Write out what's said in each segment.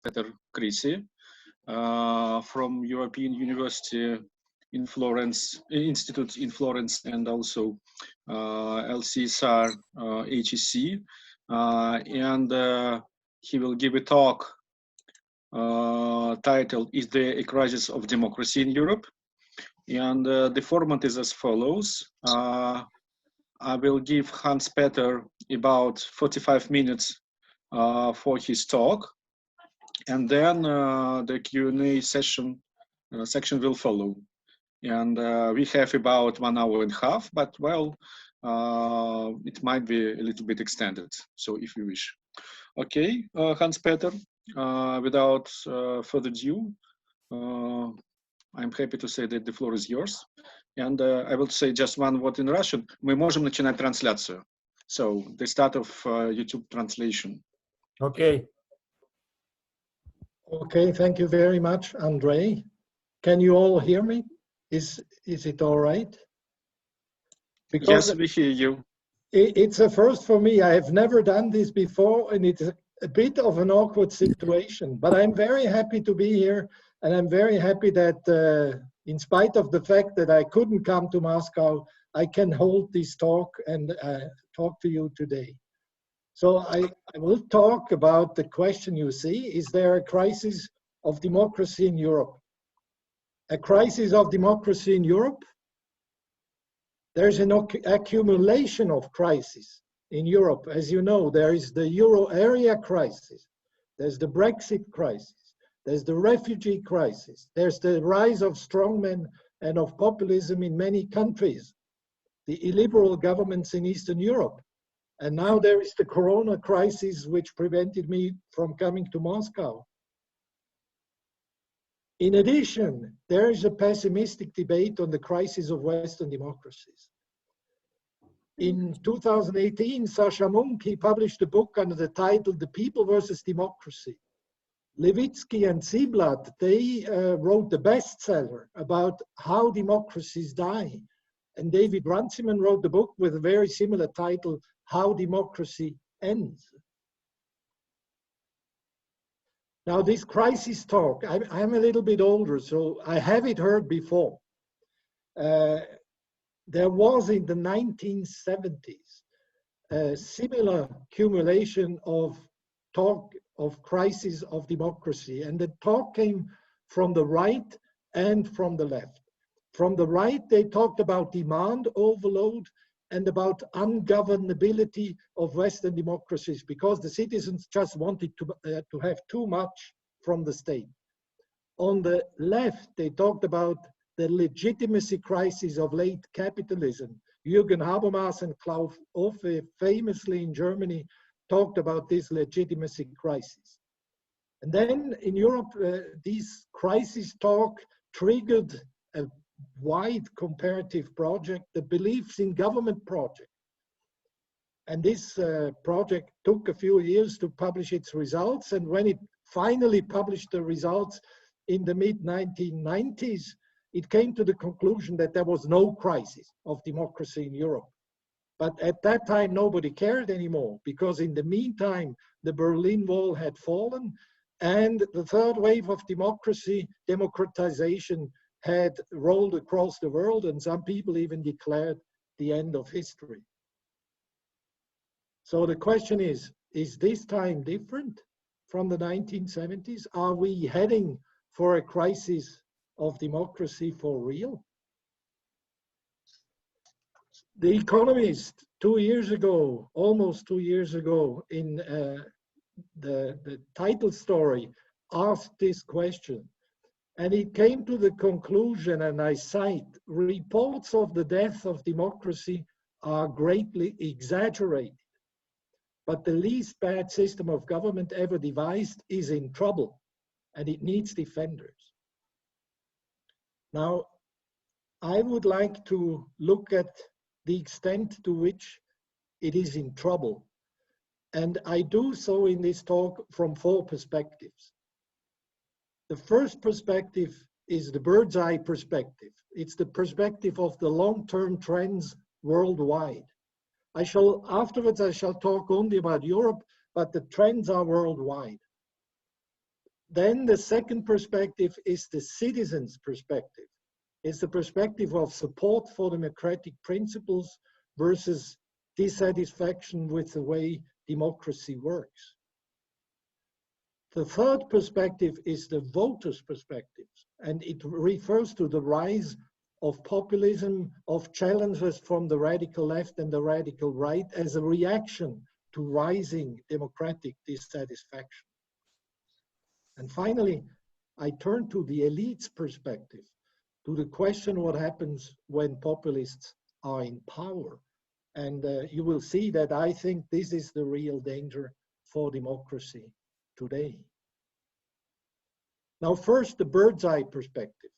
Hanspeter Kriesi from European University in Florence, Institute in Florence, and also LCSR HEC. And he will give a talk titled "Is There a Crisis of Democracy in Europe?" And the format is as follows. I will give Hanspeter about 45 minutes for his talk, and then the Q&A section will follow. And we have about 1 hour and a half, but well, it might be a little bit extended, so if you wish. Okay, Hanspeter, without further ado, I'm happy to say that the floor is yours. And I will say just one word in Russian. Мы можем начинать трансляцию. So, the start of YouTube translation. Okay. Okay, thank you very much, Andrey. Can you all hear me? Is it all right? Because yes, we hear you. It's a first for me. I have never done this before, and it's a bit of an awkward situation, but I'm very happy to be here, and I'm very happy that in spite of the fact that I couldn't come to Moscow, I can hold this talk and talk to you today. So I will talk about the question you see: is there a crisis of democracy in Europe? A crisis of democracy in Europe? There's an accumulation of crises in Europe. As you know, there is the euro area crisis, there's the Brexit crisis, there's the refugee crisis, there's the rise of strongmen and of populism in many countries, the illiberal governments in Eastern Europe. And now there is the corona crisis, which prevented me from coming to Moscow. In addition, there is a pessimistic debate on the crisis of Western democracies. In 2018, Sasha Munki published a book under the title "The People versus Democracy." Levitsky and Ziblatt, they wrote the bestseller about how democracies die. And David Runciman wrote the book with a very similar title, "How Democracy Ends." Now, this crisis talk, I'm a little bit older, so I have it heard before. There was in the 1970s a similar accumulation of talk of crisis of democracy, and the talk came from the right and from the left. From the right, they talked about demand overload and about ungovernability of Western democracies because the citizens just wanted to have too much from the state. On the left, they talked about the legitimacy crisis of late capitalism. Jürgen Habermas and Klaus Offe famously in Germany talked about this legitimacy crisis. And then in Europe, this crisis talk triggered a wide comparative project, the Beliefs in Government project. And this project took a few years to publish its results. And when it finally published the results in the mid-1990s, it came to the conclusion that there was no crisis of democracy in Europe. But at that time, nobody cared anymore because in the meantime, the Berlin Wall had fallen and the third wave of democratization had rolled across the world, and some people even declared the end of history. So the question is this time different from the 1970s? Are we heading for a crisis of democracy for real? The Economist 2 years ago, almost 2 years ago, in the title story, asked this question. And it came to the conclusion, and I cite, reports of the death of democracy are greatly exaggerated, but the least bad system of government ever devised is in trouble, and it needs defenders. Now, I would like to look at the extent to which it is in trouble, and I do so in this talk from 4 perspectives. The first perspective is the bird's eye perspective. It's the perspective of the long-term trends worldwide. Afterwards I shall talk only about Europe, but the trends are worldwide. Then the second perspective is the citizens' perspective. It's the perspective of support for democratic principles versus dissatisfaction with the way democracy works. The third perspective is the voters' perspective, and it refers to the rise of populism, of challenges from the radical left and the radical right as a reaction to rising democratic dissatisfaction. And finally, I turn to the elite's perspective, to the question what happens when populists are in power. And you will see that I think this is the real danger for democracy today. Now, first, the bird's eye perspective,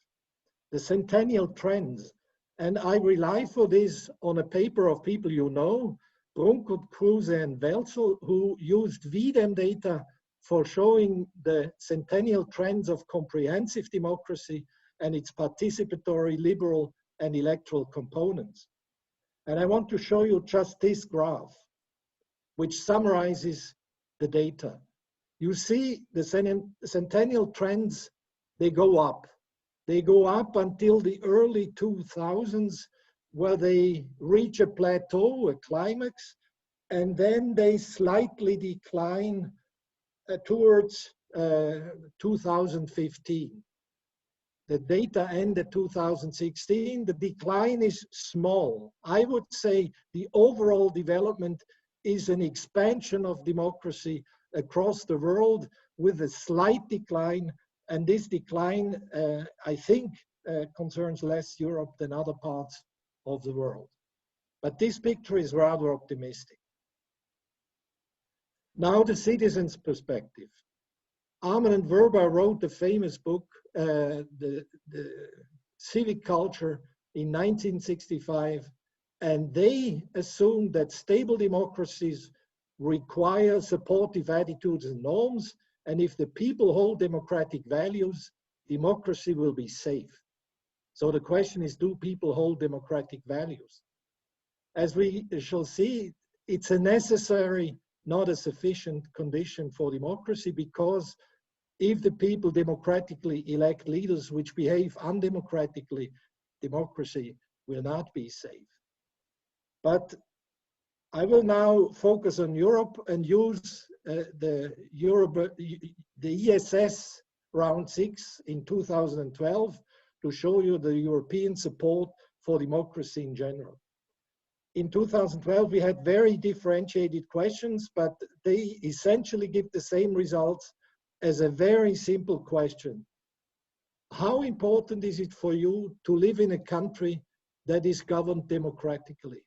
the centennial trends. And I rely for this on a paper of people you know, Brunkert, Kriesi, and Welzel, who used VDEM data for showing the centennial trends of comprehensive democracy and its participatory, liberal, and electoral components. And I want to show you just this graph, which summarizes the data. You see the centennial trends, they go up. They go up until the early 2000s, where they reach a plateau, a climax, and then they slightly decline towards 2015. The data ended 2016. The decline is small. I would say the overall development is an expansion of democracy across the world with a slight decline. And this decline, I think, concerns less Europe than other parts of the world. But this picture is rather optimistic. Now the citizens' perspective. Arman and Verba wrote a famous book, the Civic Culture, in 1965, and they assumed that stable democracies require supportive attitudes and norms, and if the people hold democratic values, democracy will be safe. So the question is, do people hold democratic values? As we shall see, it's a necessary, not a sufficient condition for democracy, because if the people democratically elect leaders which behave undemocratically, democracy will not be safe. But I will now focus on Europe and use the ESS round 6 in 2012 to show you the European support for democracy in general. In 2012, we had very differentiated questions, but they essentially give the same results as a very simple question. How important is it for you to live in a country that is governed democratically?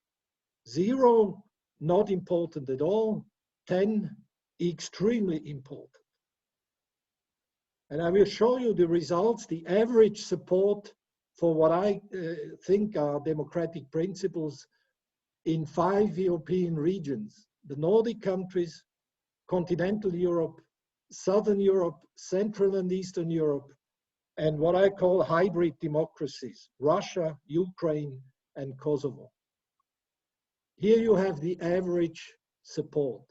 0, not important at all. 10, extremely important. And I will show you the results, the average support for what I think are democratic principles in 5 European regions: the Nordic countries, continental Europe, Southern Europe, Central and Eastern Europe, and what I call hybrid democracies: Russia, Ukraine, and Kosovo. Here you have the average support.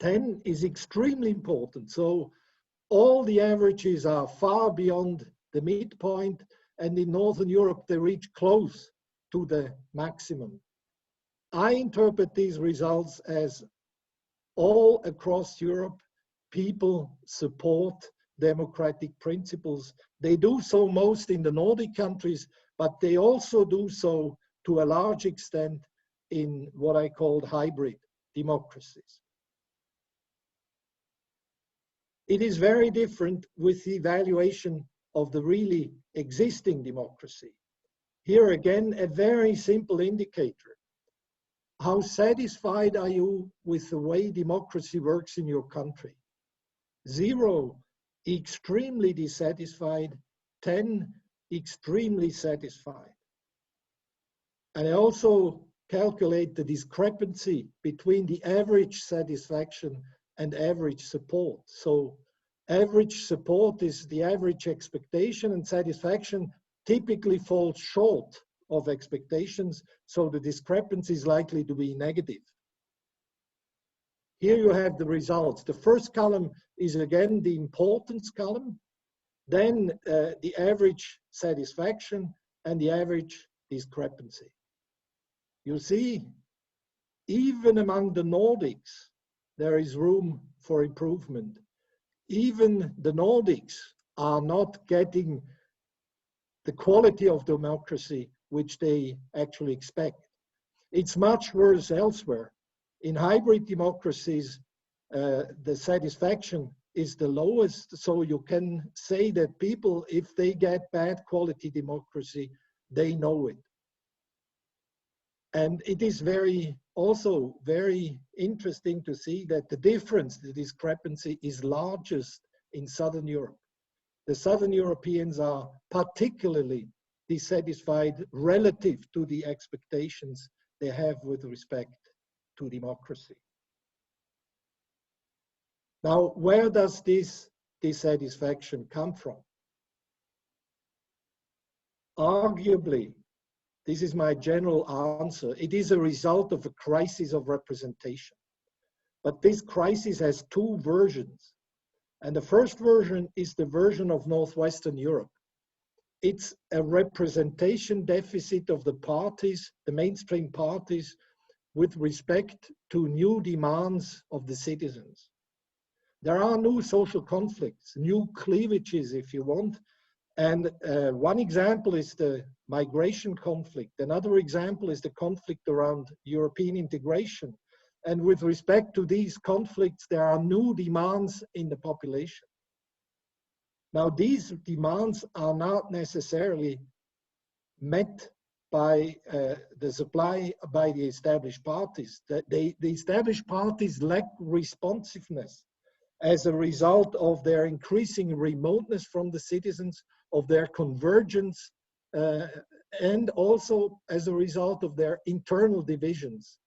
10 is extremely important. So all the averages are far beyond the midpoint, and in Northern Europe, they reach close to the maximum. I interpret these results as all across Europe, people support democratic principles. They do so most in the Nordic countries, but they also do so to a large extent in what I call hybrid democracies. It is very different with the evaluation of the really existing democracy. Here again, a very simple indicator. How satisfied are you with the way democracy works in your country? 0, extremely dissatisfied. 10, extremely satisfied. And I also calculate the discrepancy between the average satisfaction and average support. So average support is the average expectation, and satisfaction typically falls short of expectations, so the discrepancy is likely to be negative. Here you have the results. The first column is again the importance column, then the average satisfaction and the average discrepancy. You see, even among the Nordics, there is room for improvement. Even the Nordics are not getting the quality of democracy which they actually expect. It's much worse elsewhere. In hybrid democracies, the satisfaction is the lowest, so you can say that people, if they get bad quality democracy, they know it. And it is also very interesting to see that the difference, the discrepancy, is largest in Southern Europe. The Southern Europeans are particularly dissatisfied relative to the expectations they have with respect to democracy. Now, where does this dissatisfaction come from? Arguably, this is my general answer, it is a result of a crisis of representation. But this crisis has two versions. And the first version is the version of Northwestern Europe. It's a representation deficit of the parties, the mainstream parties, with respect to new demands of the citizens. There are new social conflicts, new cleavages, if you want. And one example is the migration conflict. Another example is the conflict around European integration. And with respect to these conflicts, there are new demands in the population. Now, these demands are not necessarily met by the supply by the established parties. The established parties lack responsiveness as a result of their increasing remoteness from the citizens, of their convergence, and also as a result of their internal divisions.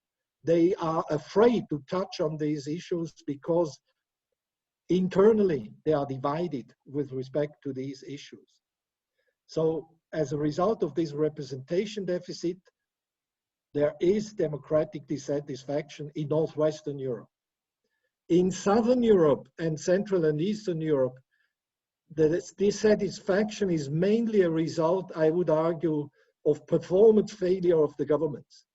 They are afraid to touch on these issues because internally they are divided with respect to these issues. So as a result of this representation deficit, there is democratic dissatisfaction in Northwestern Europe. In Southern Europe and Central and Eastern Europe, the dissatisfaction is mainly a result, I would argue, of performance failure of the governments.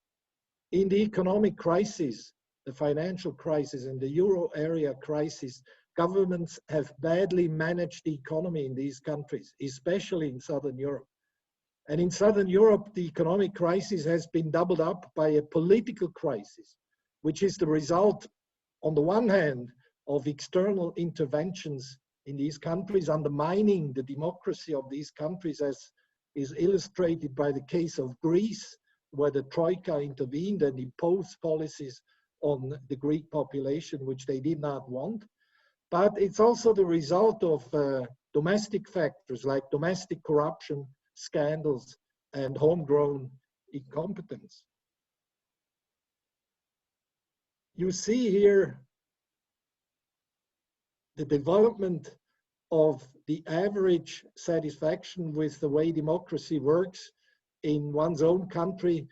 In the economic crisis, the financial crisis and the euro area crisis, governments have badly managed the economy in these countries, especially in Southern Europe. And in Southern Europe, the economic crisis has been doubled up by a political crisis, which is the result, on the one hand, of external interventions in these countries, undermining the democracy of these countries, as is illustrated by the case of Greece, where the Troika intervened and imposed policies on the Greek population, which they did not want. But it's also the result of domestic factors like domestic corruption, scandals, and homegrown incompetence. You see here the development of the average satisfaction with the way democracy works in one's own country,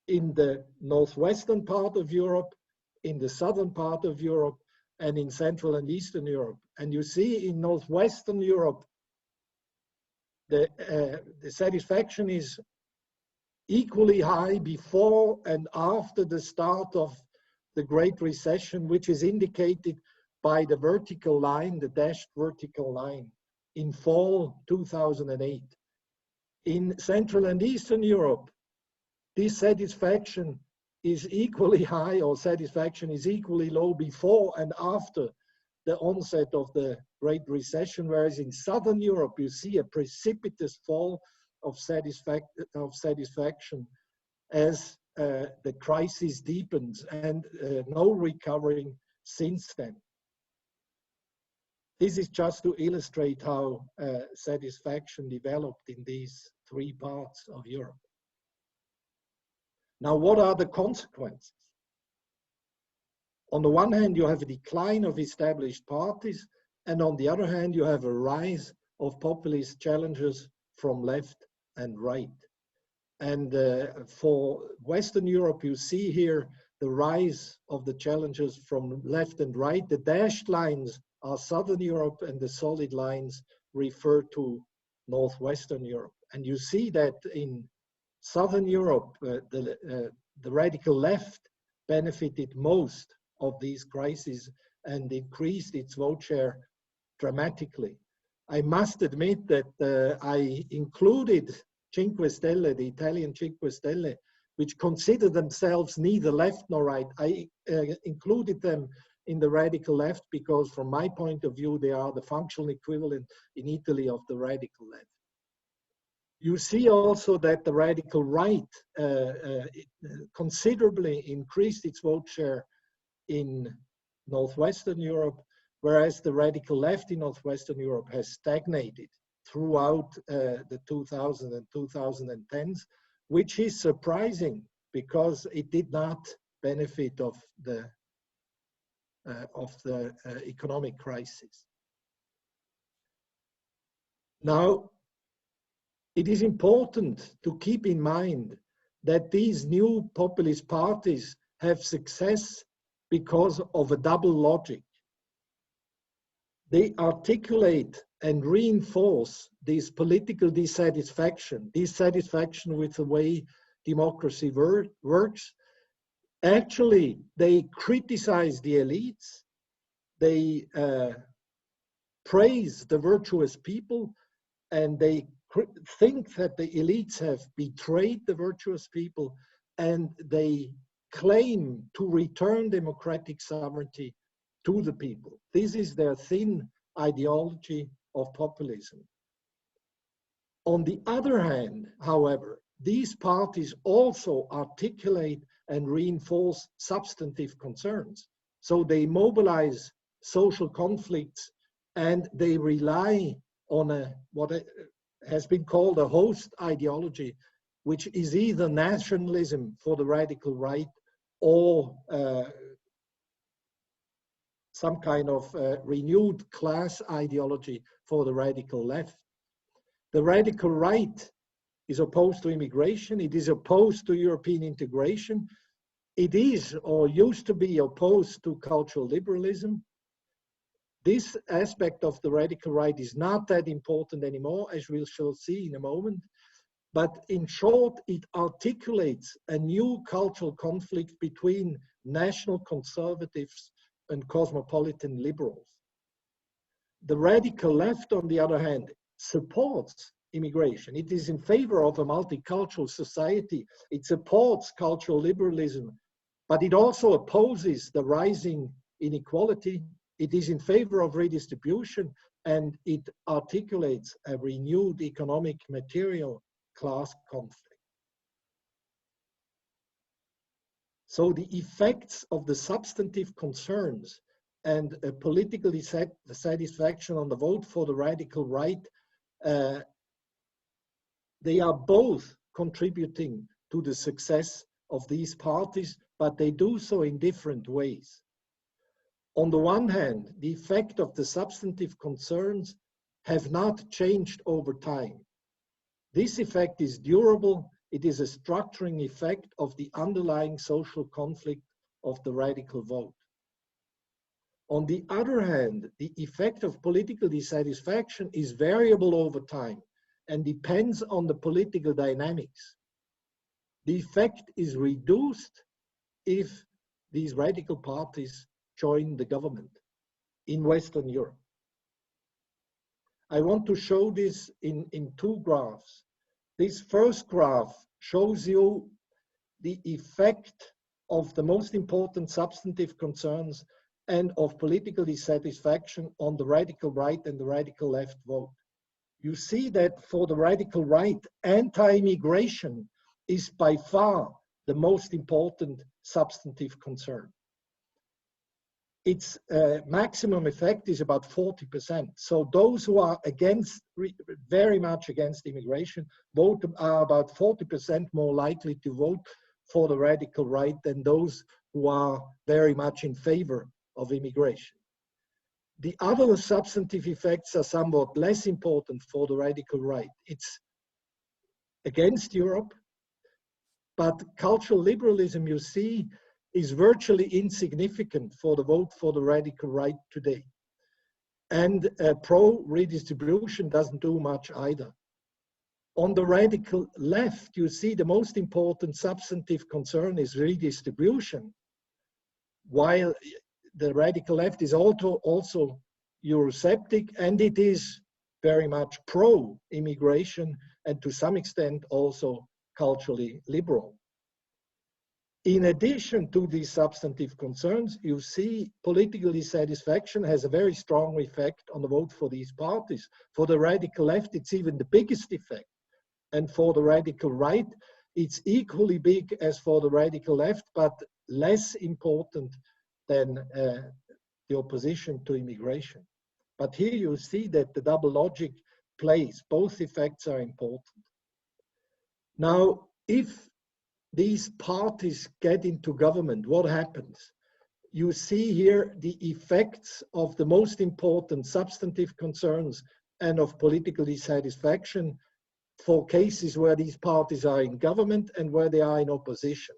in the northwestern part of Europe, in the southern part of Europe, and in Central and Eastern Europe. And you see in Northwestern Europe, the satisfaction is equally high before and after the start of the Great Recession, which is indicated by the vertical line, the dashed vertical line, in fall 2008. In Central and Eastern Europe, dissatisfaction is equally high, or satisfaction is equally low before and after the onset of the Great Recession, whereas in Southern Europe, you see a precipitous fall of satisfaction as the crisis deepens, and no recovering since then. This is just to illustrate how satisfaction developed in these three parts of Europe. Now, what are the consequences? On the one hand, you have a decline of established parties, and on the other hand, you have a rise of populist challengers from left and right. And for Western Europe, you see here the rise of the challengers from left and right. The dashed lines are Southern Europe and the solid lines refer to Northwestern Europe. And you see that in Southern Europe, the radical left benefited most of these crises and increased its vote share dramatically. I must admit that I included Cinque Stelle, the Italian Cinque Stelle, which consider themselves neither left nor right. I included them in the radical left because from my point of view, they are the functional equivalent in Italy of the radical left. You see also that the radical right considerably increased its vote share in Northwestern Europe, whereas the radical left in Northwestern Europe has stagnated throughout the 2000s and 2010s, which is surprising because it did not benefit of the economic crisis. Now, it is important to keep in mind that these new populist parties have success because of a double logic. They articulate and reinforce this political dissatisfaction with the way democracy works. Actually, they criticize the elites, they praise the virtuous people, and they think that the elites have betrayed the virtuous people, and they claim to return democratic sovereignty to the people. This is their thin ideology of populism. On the other hand, however, these parties also articulate and reinforce substantive concerns. So they mobilize social conflicts and they rely on what has been called a host ideology, which is either nationalism for the radical right or some kind of renewed class ideology for the radical left. The radical right is opposed to immigration. It is opposed to European integration. It is or used to be opposed to cultural liberalism. This aspect of the radical right is not that important anymore, as we shall see in a moment. But in short, it articulates a new cultural conflict between national conservatives and cosmopolitan liberals. The radical left, on the other hand, supports immigration. It is in favor of a multicultural society. It supports cultural liberalism, but it also opposes the rising inequality. It is in favor of redistribution, and it articulates a renewed economic material class conflict. So the effects of the substantive concerns and a political dissatisfaction on the vote for the radical right, they are both contributing to the success of these parties, but they do so in different ways. On the one hand, the effect of the substantive concerns have not changed over time. This effect is durable. It is a structuring effect of the underlying social conflict of the radical vote. On the other hand, the effect of political dissatisfaction is variable over time and depends on the political dynamics. The effect is reduced if these radical parties join the government in Western Europe. I want to show this in two graphs. This first graph shows you the effect of the most important substantive concerns and of political dissatisfaction on the radical right and the radical left vote. You see that for the radical right, anti-immigration is by far the most important substantive concern. Its maximum effect is about 40%. So those who are against, very much against immigration, are about 40% more likely to vote for the radical right than those who are very much in favor of immigration. The other substantive effects are somewhat less important for the radical right. It's against Europe, but cultural liberalism, you see, is virtually insignificant for the vote for the radical right today. And pro-redistribution doesn't do much either. On the radical left, you see the most important substantive concern is redistribution, while the radical left is also Eurosceptic, and it is very much pro-immigration and to some extent also culturally liberal. In addition to these substantive concerns, you see political dissatisfaction has a very strong effect on the vote for these parties. For the radical left, it's even the biggest effect. And for the radical right, it's equally big as for the radical left, but less important than the opposition to immigration. But here you see that the double logic plays. Both effects are important. Now, if these parties get into government, what happens? You see here the effects of the most important substantive concerns and of political dissatisfaction for cases where these parties are in government and where they are in opposition.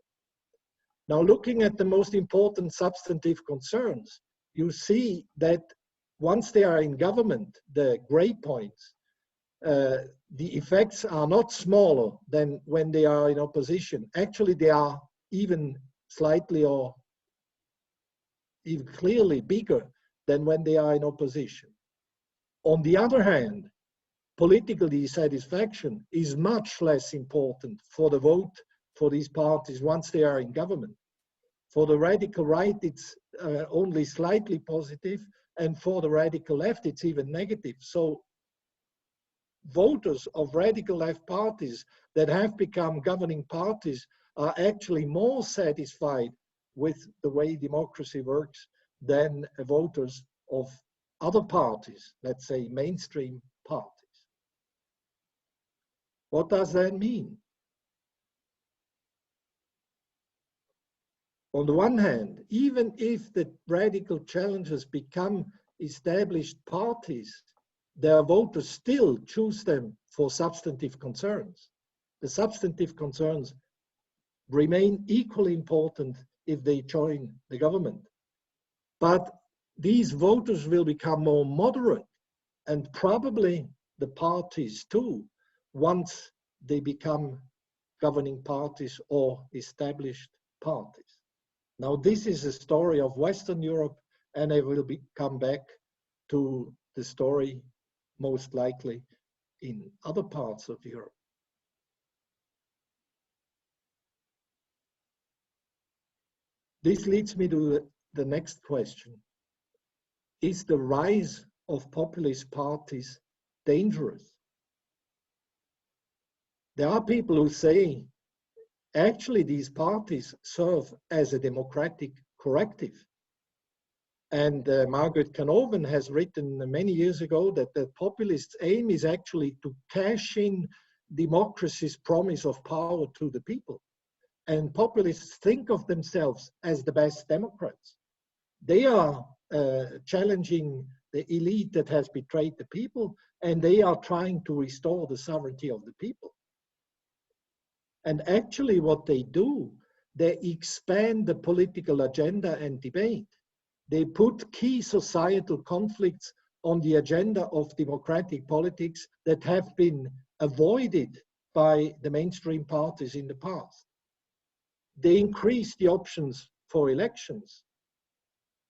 Now, looking at the most important substantive concerns, you see that once they are in government, the gray points, the effects are not smaller than when they are in opposition. Actually, they are even slightly or even clearly bigger than when they are in opposition. On the other hand, political dissatisfaction is much less important for the vote for these parties once they are in government. For the radical right, it's only slightly positive, and for the radical left, it's even negative. So voters of radical left parties that have become governing parties are actually more satisfied with the way democracy works than voters of other parties, let's say mainstream parties. What does that mean? On the one hand, even if the radical challengers become established parties, their voters still choose them for substantive concerns. The substantive concerns remain equally important if they join the government. But these voters will become more moderate, and probably the parties too, once they become governing parties or established parties. Now, this is a story of Western Europe, and I will come back to the story most likely in other parts of Europe. This leads me to the next question. Is the rise of populist parties dangerous? There are people who say, actually, these parties serve as a democratic corrective. And Margaret Canoven has written many years ago that the populists' aim is actually to cash in democracy's promise of power to the people. And populists think of themselves as the best Democrats. They are challenging the elite that has betrayed the people, and they are trying to restore the sovereignty of the people. And actually what they do, they expand the political agenda and debate. They put key societal conflicts on the agenda of democratic politics that have been avoided by the mainstream parties in the past. They increase the options for elections.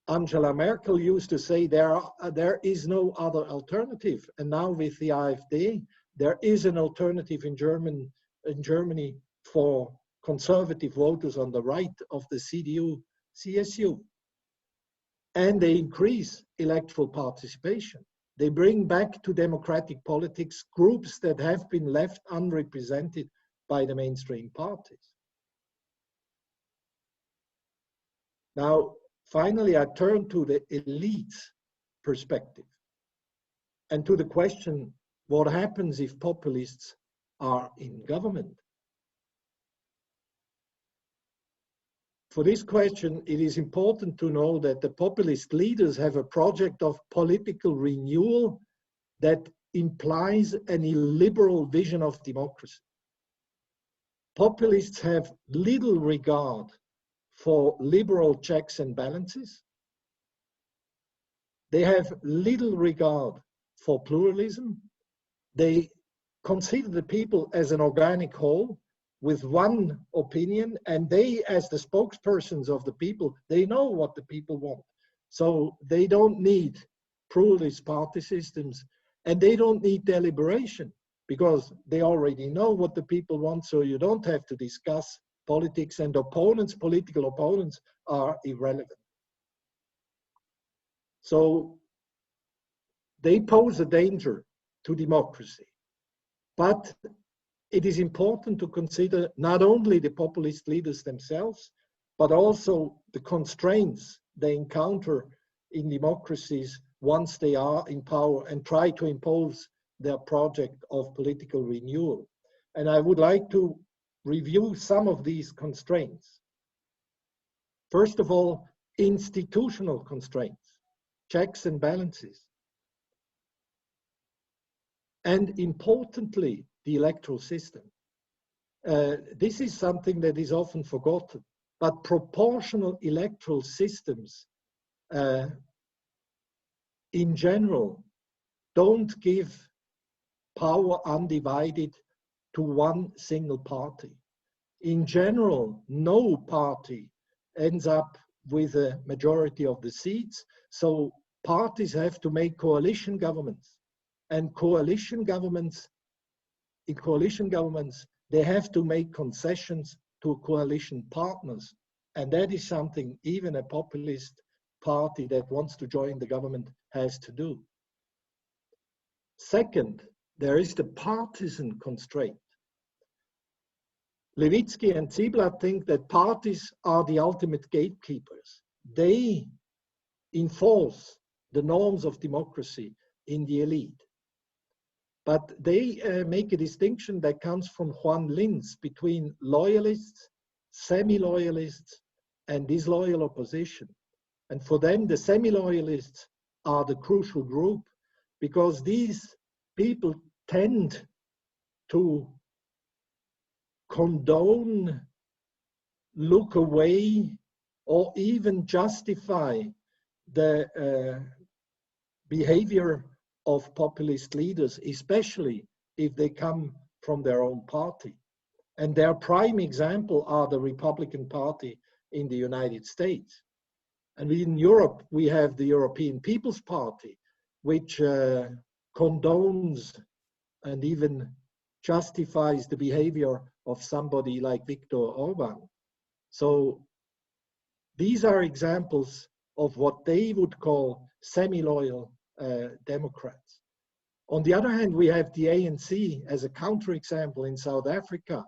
Angela Merkel used to say there is no other alternative. And now with the AfD, there is an alternative in Germany for conservative voters on the right of the CDU, CSU. And they increase electoral participation. They bring back to democratic politics groups that have been left unrepresented by the mainstream parties. Now, finally, I turn to the elite perspective and to the question, what happens if populists are in government? For this question, it is important to know that the populist leaders have a project of political renewal that implies an illiberal vision of democracy. Populists have little regard for liberal checks and balances. They have little regard for pluralism. They consider the people as an organic whole with one opinion, and they, as the spokespersons of the people, they know what the people want. So they don't need pluralist party systems, and they don't need deliberation because they already know what the people want, so you don't have to discuss politics, and opponents, political opponents, are irrelevant. So they pose a danger to democracy. But it is important to consider not only the populist leaders themselves, but also the constraints they encounter in democracies once they are in power and try to impose their project of political renewal. And I would like to review some of these constraints. First of all, institutional constraints, checks and balances. And importantly, the electoral system. This is something that is often forgotten, but proportional electoral systems in general don't give power undivided to one single party. In general, no party ends up with a majority of the seats, so parties have to make coalition governments. And coalition governments, in coalition governments, they have to make concessions to coalition partners. And that is something even a populist party that wants to join the government has to do. Second, there is the partisan constraint. Levitsky and Ziblatt think that parties are the ultimate gatekeepers. They enforce the norms of democracy in the elite. But they make a distinction that comes from Juan Linz between loyalists, semi-loyalists, and disloyal opposition. And for them, the semi-loyalists are the crucial group because these people tend to condone, look away, or even justify the behavior of populist leaders, especially if they come from their own party. And their prime example are the Republican Party in the United States. And in Europe, we have the European People's Party, which condones and even justifies the behavior of somebody like Viktor Orban. So these are examples of what they would call semi-loyal Democrats. On the other hand, we have the ANC as a counterexample in South Africa,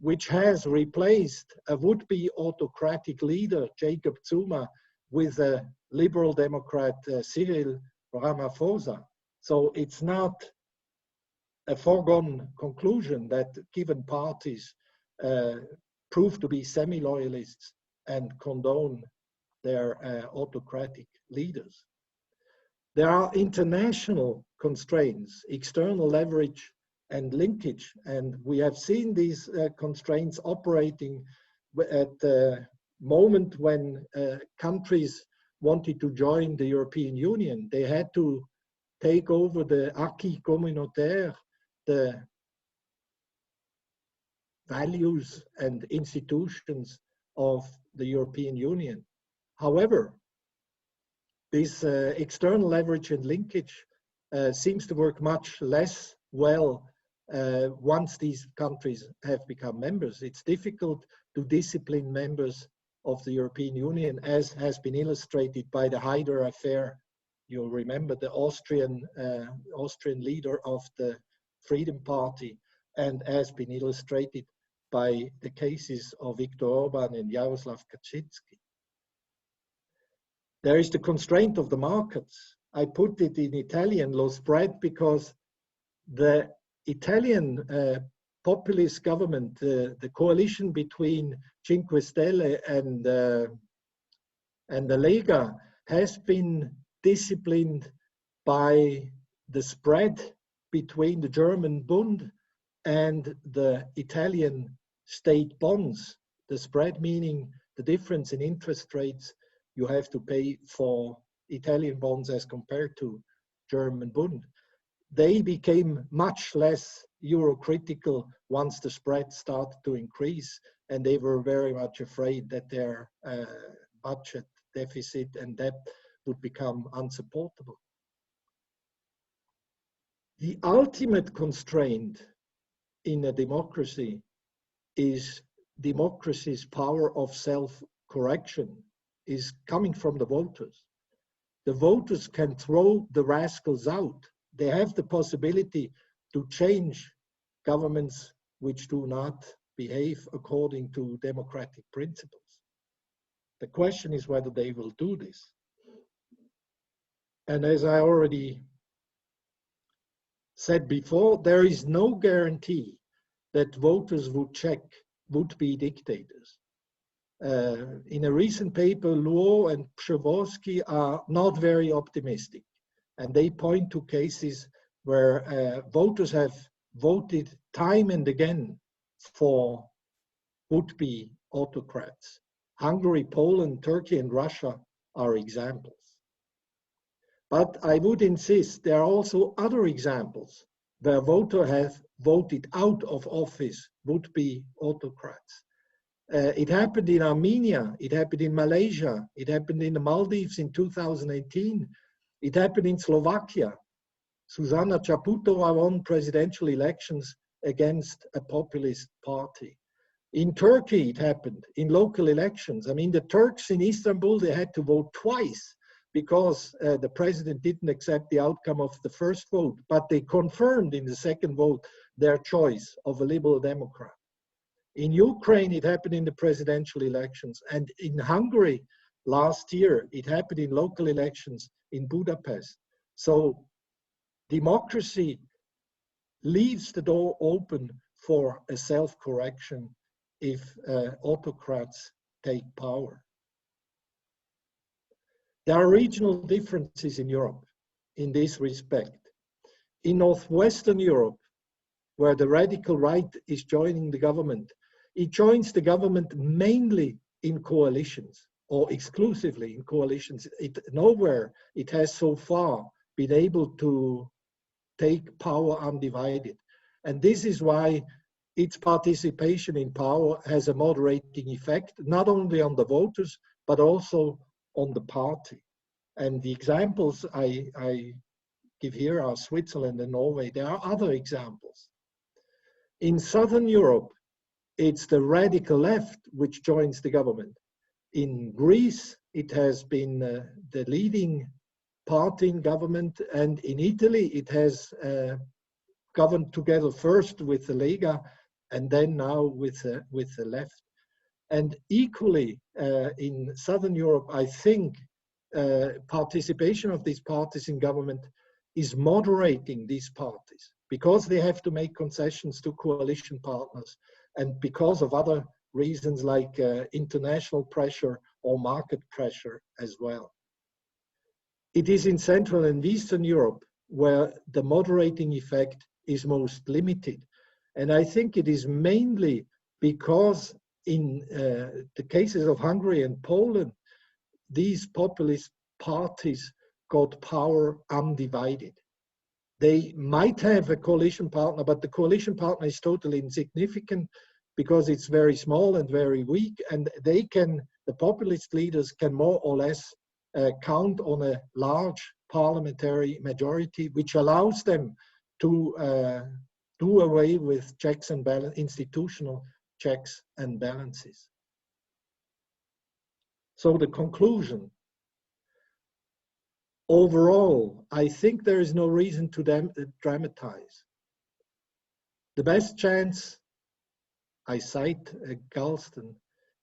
which has replaced a would-be autocratic leader, Jacob Zuma, with a liberal Democrat, Cyril Ramaphosa. So it's not a foregone conclusion that given parties prove to be semi-loyalists and condone their autocratic leaders. There are international constraints, external leverage and linkage, and we have seen these constraints operating at the moment when countries wanted to join the European Union. They had to take over the acquis communautaire, the values and institutions of the European Union. However, this external leverage and linkage seems to work much less well once these countries have become members. It's difficult to discipline members of the European Union, as has been illustrated by the Haider affair. You'll remember the Austrian leader of the Freedom Party, and has been illustrated by the cases of Viktor Orban and Jaroslav Kaczynski. There is the constraint of the markets. I put it in Italian, lo spread, because the Italian populist government, the coalition between Cinque Stelle and the Lega, has been disciplined by the spread between the German Bund and the Italian state bonds. The spread meaning the difference in interest rates you have to pay for Italian bonds as compared to German Bund, they became much less euro-critical once the spread started to increase, and they were very much afraid that their budget deficit and debt would become unsupportable. The ultimate constraint in a democracy is democracy's power of self-correction is coming from the voters. The voters can throw the rascals out. They have the possibility to change governments which do not behave according to democratic principles. The question is whether they will do this. And as I already said before, there is no guarantee that voters would be dictators. In a recent paper, Luo and Przeworski are not very optimistic, and they point to cases where voters have voted time and again for would-be autocrats. Hungary, Poland, Turkey, and Russia are examples. But I would insist there are also other examples where voters have voted out of office would-be autocrats. It happened in Armenia, it happened in Malaysia, it happened in the Maldives in 2018, it happened in Slovakia. Zuzana Čaputová won presidential elections against a populist party. In Turkey, it happened in local elections. I mean, the Turks in Istanbul, they had to vote twice because the president didn't accept the outcome of the first vote, but they confirmed in the second vote their choice of a liberal Democrat. In Ukraine, it happened in the presidential elections, and in Hungary last year, it happened in local elections in Budapest. So democracy leaves the door open for a self-correction if autocrats take power. There are regional differences in Europe in this respect. In Northwestern Europe, where the radical right is joining the government, it joins the government mainly in coalitions or exclusively in coalitions. Nowhere it has so far been able to take power undivided. And this is why its participation in power has a moderating effect, not only on the voters, but also on the party. And the examples I give here are Switzerland and Norway. There are other examples. In Southern Europe, it's the radical left which joins the government. In Greece, it has been the leading party in government, and in Italy, it has governed together first with the Lega and then now with the left. And equally, in Southern Europe, I think participation of these parties in government is moderating these parties because they have to make concessions to coalition partners and because of other reasons like international pressure or market pressure as well. It is in Central and Eastern Europe where the moderating effect is most limited. And I think it is mainly because in the cases of Hungary and Poland, these populist parties got power undivided. They might have a coalition partner, but the coalition partner is totally insignificant because it's very small and very weak, and the populist leaders can more or less count on a large parliamentary majority, which allows them to do away with checks and balance, institutional checks and balances. So the conclusion, overall, I think there is no reason to dramatize. The best chance, I cite Galston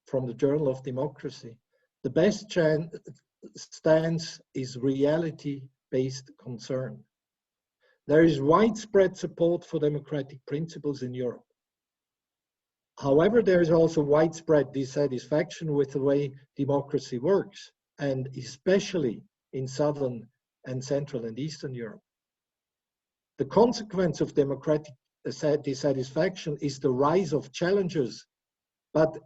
from the Journal of Democracy, the best stance is reality-based concern. There is widespread support for democratic principles in Europe. However, there is also widespread dissatisfaction with the way democracy works, and especially in Southern and Central and Eastern Europe. The consequence of democratic dissatisfaction is the rise of challengers, but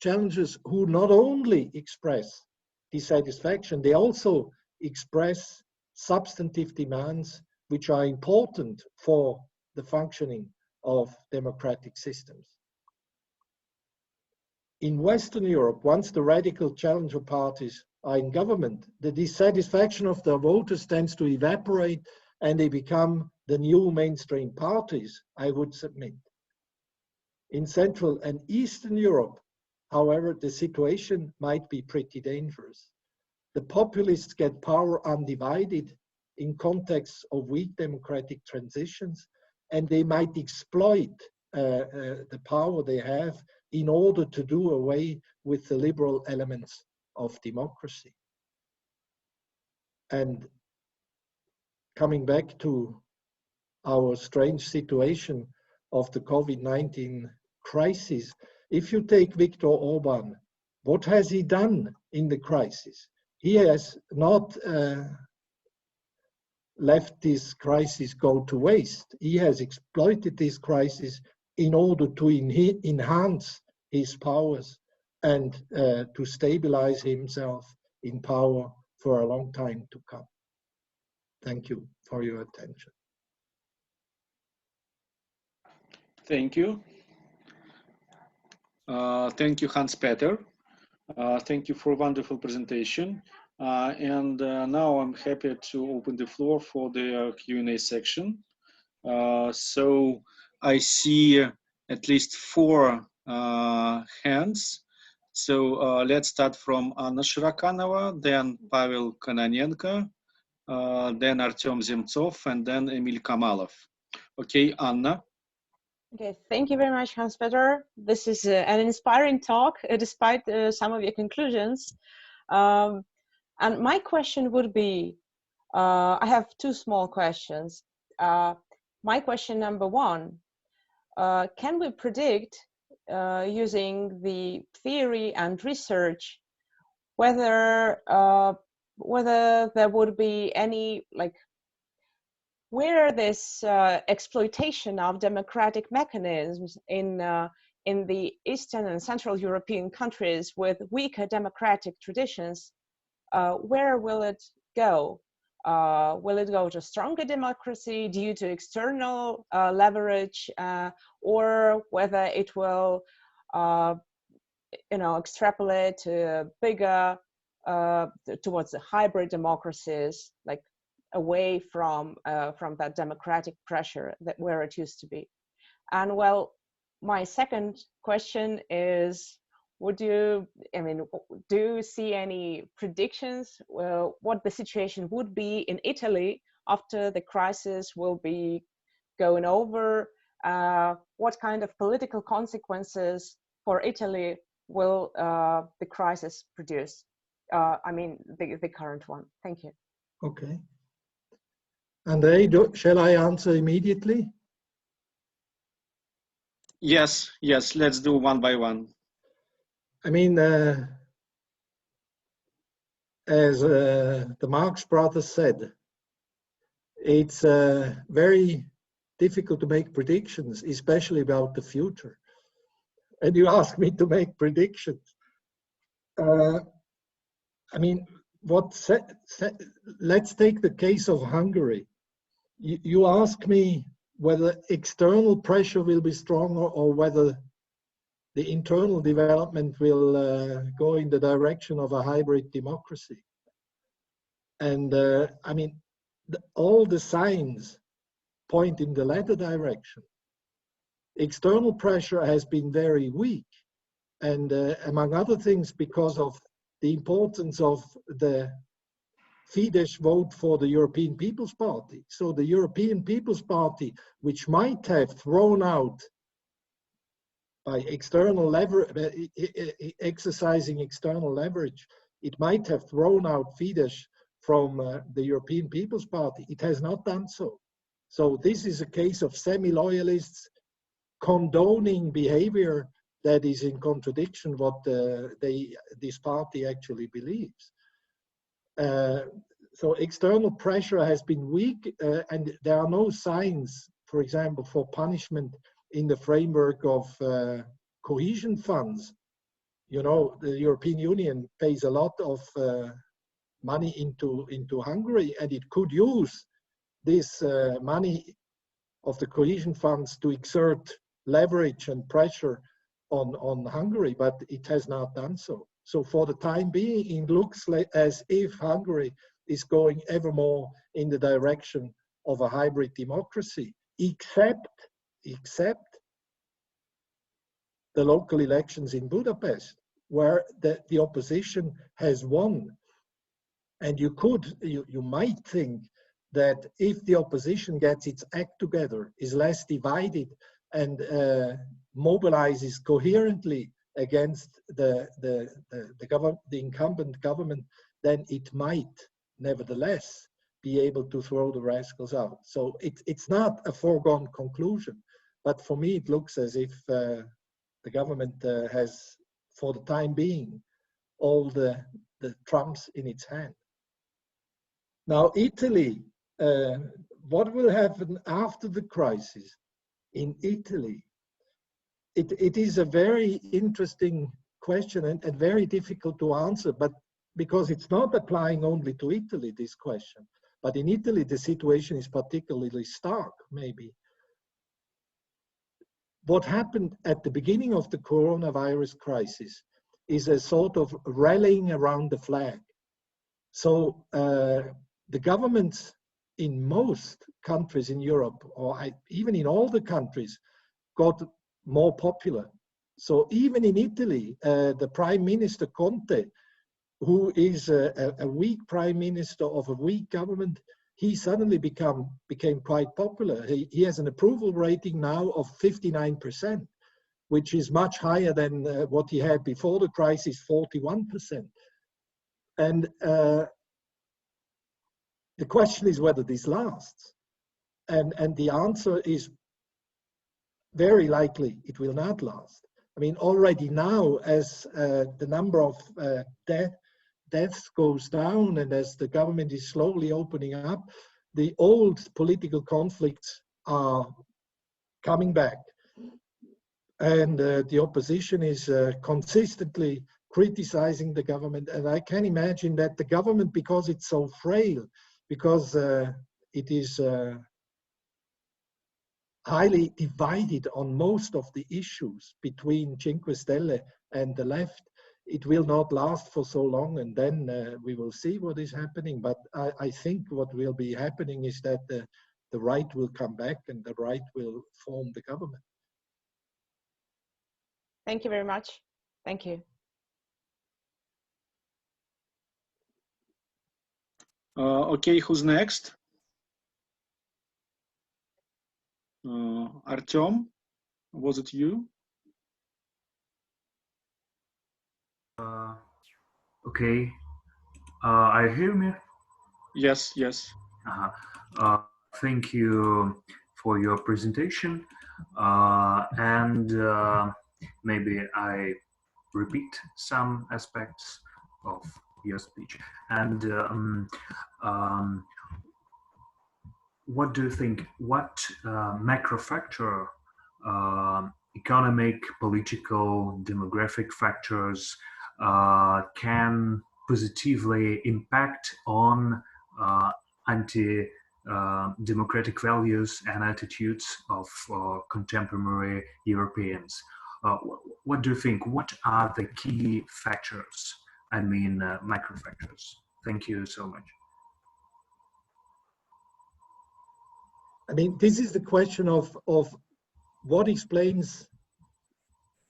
challengers who not only express dissatisfaction, they also express substantive demands which are important for the functioning of democratic systems. In Western Europe, once the radical challenger parties are in government, the dissatisfaction of their voters tends to evaporate and they become the new mainstream parties, I would submit. In Central and Eastern Europe, however, the situation might be pretty dangerous. The populists get power undivided in contexts of weak democratic transitions, and they might exploit the power they have in order to do away with the liberal elements of democracy. And coming back to our strange situation of the COVID-19 crisis, if you take Viktor Orban, what has he done in the crisis? He has not left this crisis go to waste. He has exploited this crisis in order to enhance his powers and to stabilize himself in power for a long time to come. Thank you for your attention. Thank you. Thank you, Hanspeter. Thank you for a wonderful presentation. Now I'm happy to open the floor for the Q&A section. So I see at least 4 hands. So let's start from Anna Shirakanova, then Pavel Kononenko, then Artem Zemtsov, and then Emil Kamalov. Okay, Anna. Okay, thank you very much, Hanspeter. This is an inspiring talk, despite some of your conclusions. And my question would be, I have 2 small questions. My question number 1, can we predict, using the theory and research, whether there would be any, like, where this exploitation of democratic mechanisms in the Eastern and Central European countries with weaker democratic traditions, where will it go? Will it go to stronger democracy due to external leverage, or whether it will, extrapolate to bigger, towards the hybrid democracies, like away from that democratic pressure that where it used to be? And well, my second question is, do you see any predictions what the situation would be in Italy after the crisis will be going over? What kind of political consequences for Italy will the crisis produce? The current one. Thank you. Okay. Andrey, shall I answer immediately? Yes, let's do one by one. I mean, as the Marx brothers said, it's very difficult to make predictions, especially about the future. And you ask me to make predictions. Let's take the case of Hungary. You ask me whether external pressure will be stronger or whether the internal development will go in the direction of a hybrid democracy. And all the signs point in the latter direction. External pressure has been very weak, and among other things, because of the importance of the Fidesz vote for the European People's Party. So the European People's Party, which might have thrown out by external leverage, exercising external leverage, it might have thrown out Fidesz from the European People's Party. It has not done so. So this is a case of semi-loyalists condoning behavior that is in contradiction what this party actually believes. So external pressure has been weak, and there are no signs, for example, for punishment in the framework of cohesion funds. you know, the European Union pays a lot of money into Hungary, and it could use this money of the cohesion funds to exert leverage and pressure on Hungary, but it has not done so. So for the time being, it looks like as if Hungary is going ever more in the direction of a hybrid democracy, except the local elections in Budapest, where the opposition has won. And you might think that if the opposition gets its act together, is less divided, and mobilizes coherently against the incumbent government, then it might nevertheless be able to throw the rascals out. So it's not a foregone conclusion, but for me it looks as if the government has, for the time being, all the trumps in its hand. Now, Italy, what will happen after the crisis in Italy? It is a very interesting question and very difficult to answer, but because it's not applying only to Italy, this question, but in Italy, the situation is particularly stark, maybe. What happened at the beginning of the coronavirus crisis is a sort of rallying around the flag. So the governments in most countries in Europe, or even in all the countries, got more popular. So even in Italy, the Prime Minister Conte, who is a weak Prime Minister of a weak government, he suddenly became quite popular. He has an approval rating now of 59%, which is much higher than what he had before the crisis, 41%. And the question is whether this lasts. And the answer is very likely it will not last. I mean, already now, as the number of deaths goes down and as the government is slowly opening up, the old political conflicts are coming back. And the opposition is consistently criticizing the government. And I can imagine that the government, because it's so frail, because it is highly divided on most of the issues between Cinque Stelle and the left, it will not last for so long, and then we will see what is happening. But I think what will be happening is that the right will come back and the right will form the government. Thank you very much. Thank you. Okay, who's next? Artyom, was it you? Okay. Are you hearing me? Yes, yes. Thank you for your presentation. And maybe I repeat some aspects of your speech. And what do you think? What macro factor, economic, political, demographic factors can positively impact on anti-democratic values and attitudes of contemporary Europeans? What do you think? What are the key factors? I mean, macro factors. Thank you so much. I mean, this is the question of what explains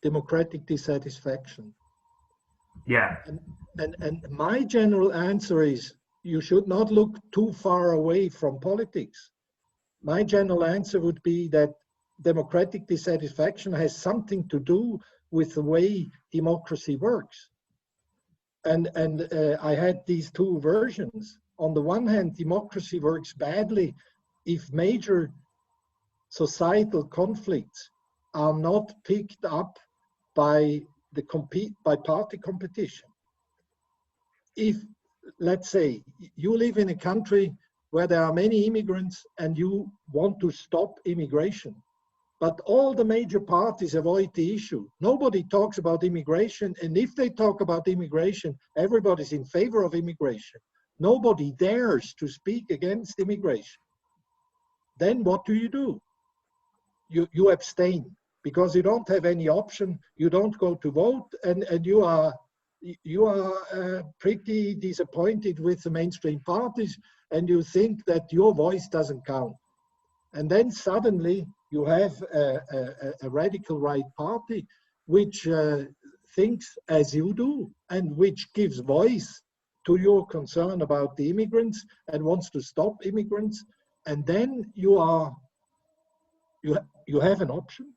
democratic dissatisfaction. Yeah. And my general answer is you should not look too far away from politics. My general answer would be that democratic dissatisfaction has something to do with the way democracy works. And I had these two versions. On the one hand, democracy works badly if major societal conflicts are not picked up by party competition. If, let's say, you live in a country where there are many immigrants and you want to stop immigration, But all the major parties avoid the issue. Nobody talks about immigration, and if they talk about immigration, everybody's in favor of immigration. Nobody dares to speak against immigration. Then what do? You abstain because you don't have any option. You don't go to vote, and you are pretty disappointed with the mainstream parties, and you think that your voice doesn't count. And then suddenly you have a radical right party which thinks as you do and which gives voice to your concern about the immigrants and wants to stop immigrants. And then you have an option.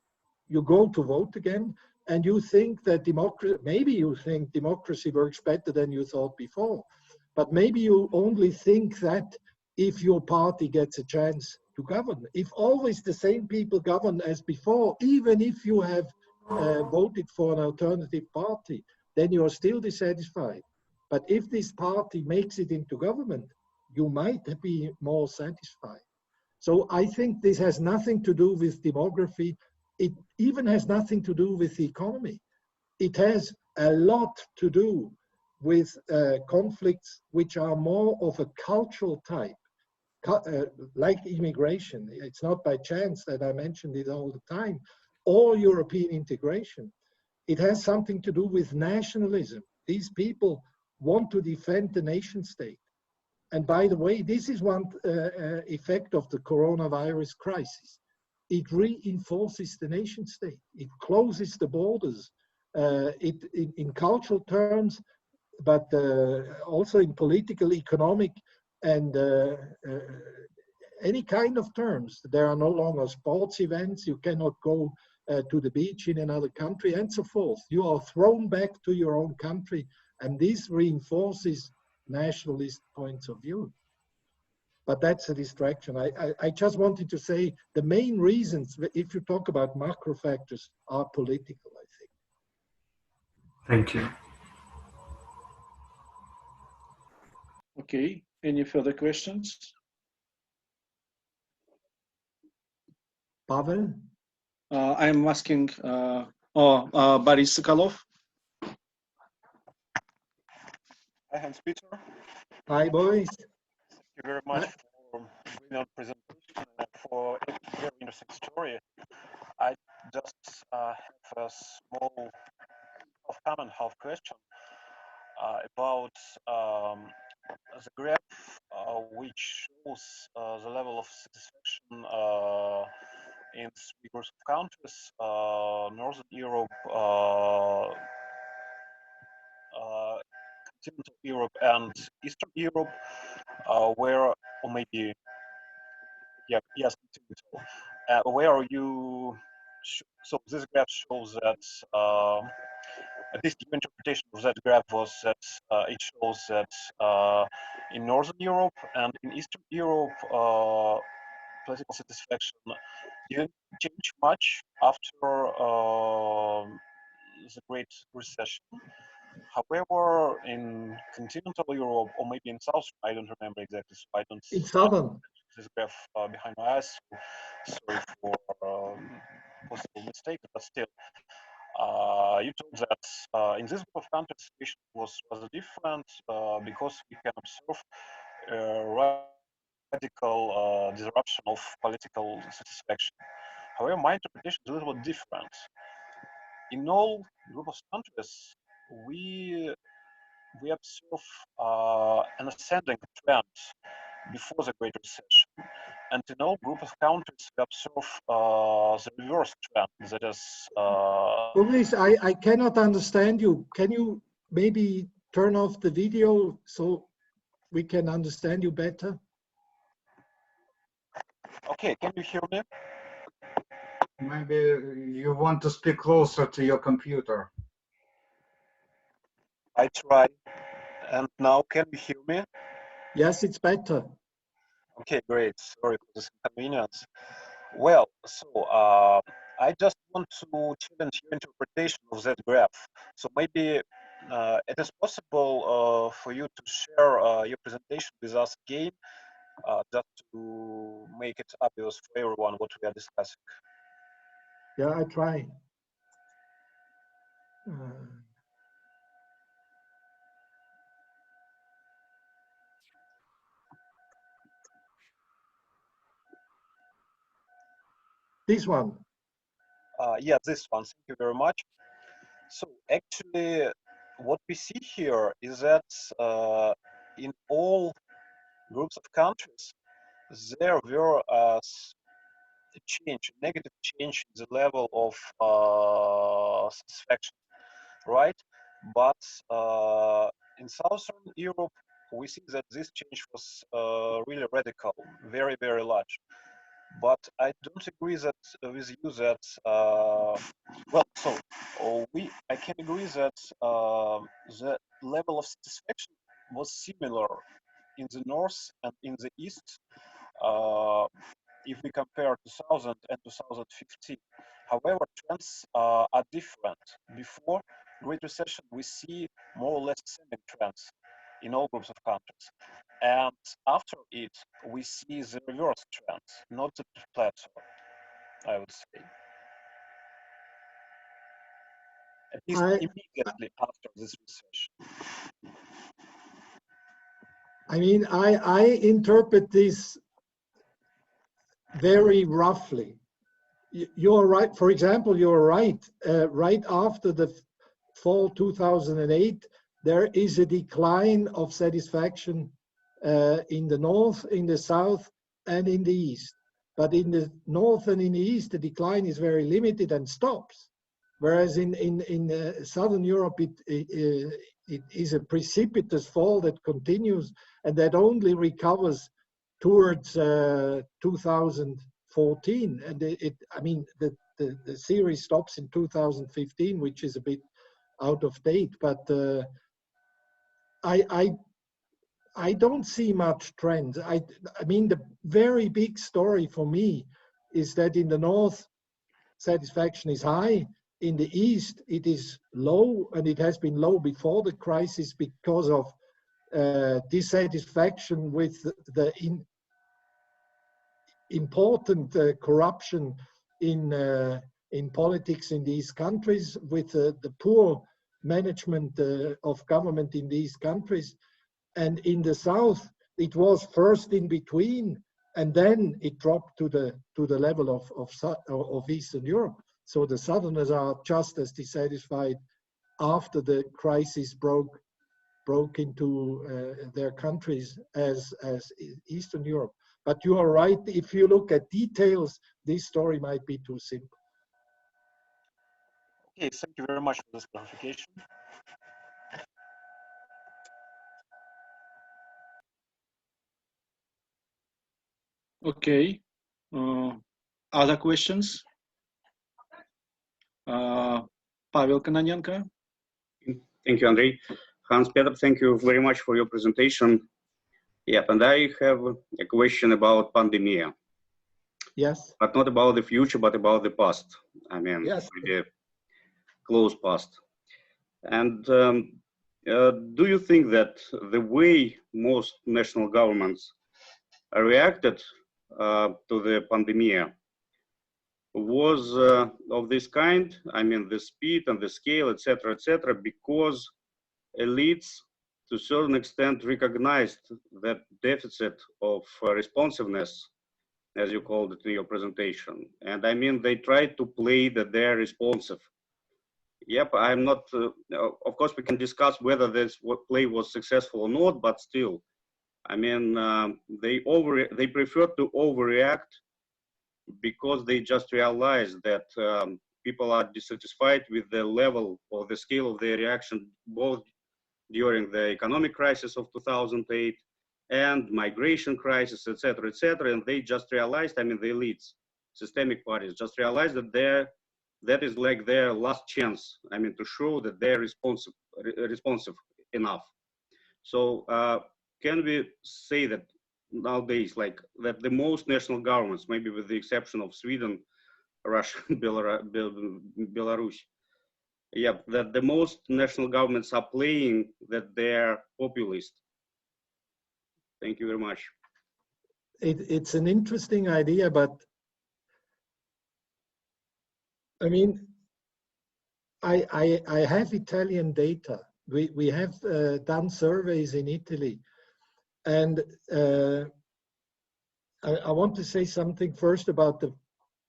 You go to vote again, and you think that maybe you think democracy works better than you thought before, but maybe you only think that if your party gets a chance to govern. If always the same people govern as before, even if you have voted for an alternative party, then you are still dissatisfied. But if this party makes it into government, you might be more satisfied. So I think this has nothing to do with demography. It even has nothing to do with the economy. It has a lot to do with conflicts which are more of a cultural type. Like immigration. It's not by chance that I mentioned it all the time, or European integration. It has something to do with nationalism. These people want to defend the nation state. And by the way, this is one effect of the coronavirus crisis. It reinforces the nation state. It closes the borders. In cultural terms, but also in political, economic, and any kind of terms. There are no longer sports events. You cannot go to the beach in another country and so forth. You are thrown back to your own country, and this reinforces nationalist points of view. But that's a distraction. I just wanted to say the main reasons, if you talk about macro factors, are political, I think. Thank you. Okay, any further questions? Pavel? I'm asking, Boris Sokolov. Hi, Hanspeter. Hi, Boris. Thank you very much for brilliant presentation and for a very interesting story. I just have a small half comment, half question about the graph which shows the level of satisfaction in three groups of countries: Northern Europe, continental Europe, and Eastern Europe, where, or maybe, yes, continental, where you, so this graph shows that, at least your interpretation of that graph was that it shows that in Northern Europe and in Eastern Europe, political satisfaction didn't change much after the Great Recession. However, in continental Europe, or maybe in South, I don't remember exactly, so I don't. In Southern. This graph behind my eyes, so sorry for possible mistake, but still, you told that in this group of countries, the situation was different because we can observe radical disruption of political satisfaction. However, my interpretation is a little bit different. In all group of countries, we observe an ascending trend before the Great Recession, and in all group of countries we observe the reverse trend. That is, Boris, I cannot understand you. Can you maybe turn off the video so we can understand you better? okay, can you hear me? Maybe you want to speak closer to your computer. I try. And now, can you hear me? Yes, it's better. Okay, great. Sorry for this inconvenience. Well, so I just want to challenge your interpretation of that graph. So maybe it is possible for you to share your presentation with us again, just to make it obvious for everyone what we are discussing. Yeah, I try. This one. Yeah, this one. Thank you very much. So actually, what we see here is that in all groups of countries, there were a change, negative change in the level of satisfaction, right? But in Southern Europe, we see that this change was really radical, very, very large. But I don't agree that with you that I can agree that the level of satisfaction was similar in the north and in the east if we compare 2000 and 2015. However, trends are different. Before Great Recession, we see more or less same trends in all groups of countries. And after it, we see the reverse trend, not the plateau, I would say. At least immediately after this recession. I mean, I interpret this very roughly. You're right. For example, you're right. Right after the fall 2008, there is a decline of satisfaction in the north, in the south, and in the east. But in the north and in the east, the decline is very limited and stops. Whereas in Southern Europe, it is a precipitous fall that continues and that only recovers towards 2014. And I mean, the series stops in 2015, which is a bit out of date. But I don't see much trends. I mean, the very big story for me is that in the north, satisfaction is high. In the east, it is low, and it has been low before the crisis because of dissatisfaction with the important corruption in politics in these countries, with the poor management of government in these countries. And in the south, it was first in between, and then it dropped to the level of Eastern Europe. So the Southerners are just as dissatisfied after the crisis broke into their countries as Eastern Europe. But you are right. If you look at details, this story might be too simple. Okay, thank you very much for this clarification. Okay. Other questions? Pavel Kononenko. Thank you, Andrey. Hanspeter, thank you very much for your presentation. Yep, and I have a question about pandemic. Yes. But not about the future, but about the past. I mean, yes. The close past. And do you think that the way most national governments reacted to the pandemic was of this kind? I mean, the speed and the scale, etc., because elites to a certain extent recognized that deficit of responsiveness, as you called it in your presentation. And I mean, they tried to play that they're responsive. Yep, I'm not, of course we can discuss whether this play was successful or not, but still, I mean, they prefer to overreact because they just realized that people are dissatisfied with the level or the scale of their reaction, both during the economic crisis of 2008 and migration crisis, etc., and they just realized, I mean, the elites, systemic parties, just realized that that is like their last chance, I mean, to show that they're responsive enough. So can we say that nowadays, like that the most national governments, maybe with the exception of Sweden, Russia, Belarus, yeah, that the most national governments are playing that they're populist? Thank you very much. It's an interesting idea, but I mean, I have Italian data. We have done surveys in Italy, and I want to say something first about the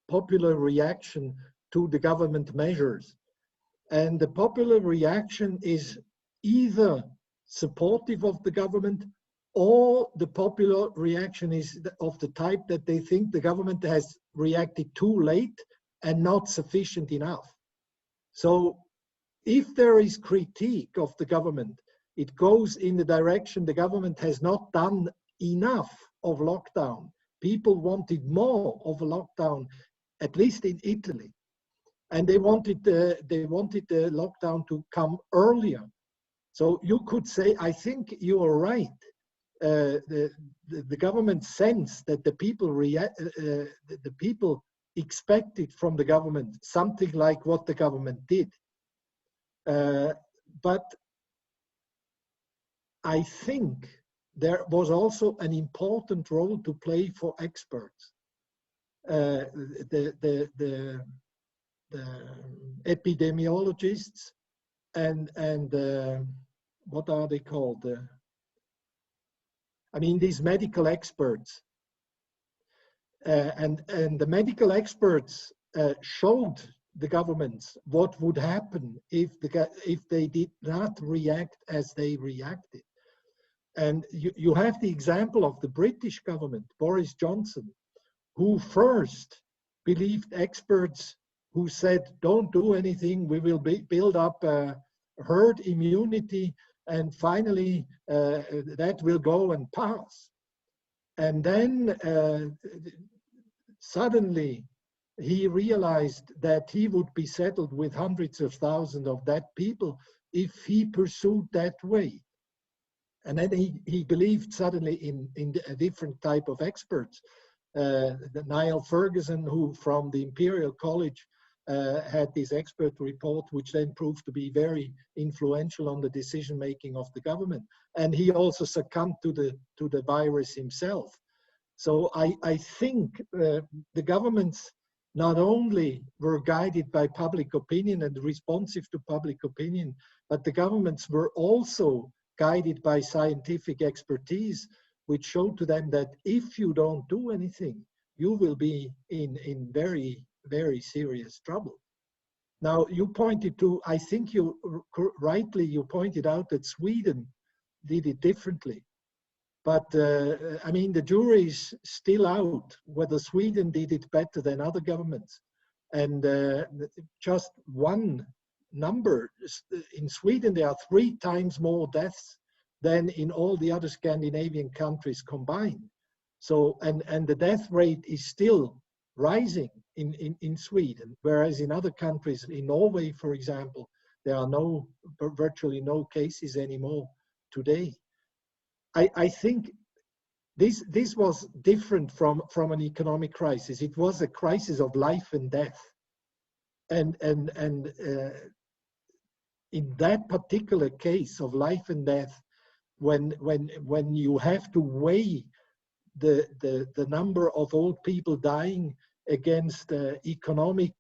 popular reaction to the government measures. And the popular reaction is either supportive of the government, or the popular reaction is of the type that they think the government has reacted too late and not sufficient enough. So if there is critique of the government, it goes in the direction the government has not done enough of lockdown. People wanted more of a lockdown, at least in Italy. And they wanted the lockdown to come earlier. So you could say, I think you are right. The government sensed that the people expected from the government something like what the government did. But I think there was also an important role to play for experts. The epidemiologists and what are they called? I mean, these medical experts. And the medical experts showed the governments what would happen if they did not react as they reacted. And you have the example of the British government, Boris Johnson, who first believed experts who said, don't do anything, we will build up herd immunity, and finally that will go and pass. And then suddenly he realized that he would be settled with hundreds of thousands of dead people if he pursued that way. And then he believed suddenly in a different type of experts. Niall Ferguson, who from the Imperial College had this expert report, which then proved to be very influential on the decision making of the government. And he also succumbed to the virus himself. So I think the governments not only were guided by public opinion and responsive to public opinion, but the governments were also guided by scientific expertise, which showed to them that if you don't do anything, you will be in very, very serious trouble. Now, you pointed to, I think you pointed out that Sweden did it differently. But I mean, the jury is still out whether Sweden did it better than other governments. And just one number, in Sweden there are 3 times more deaths than in all the other Scandinavian countries combined. So, and the death rate is still rising in Sweden, whereas in other countries, in Norway, for example, there are virtually no cases anymore today. I think this was different from an economic crisis. It was a crisis of life and death. And in that particular case of life and death, when you have to weigh the number of old people dying against economic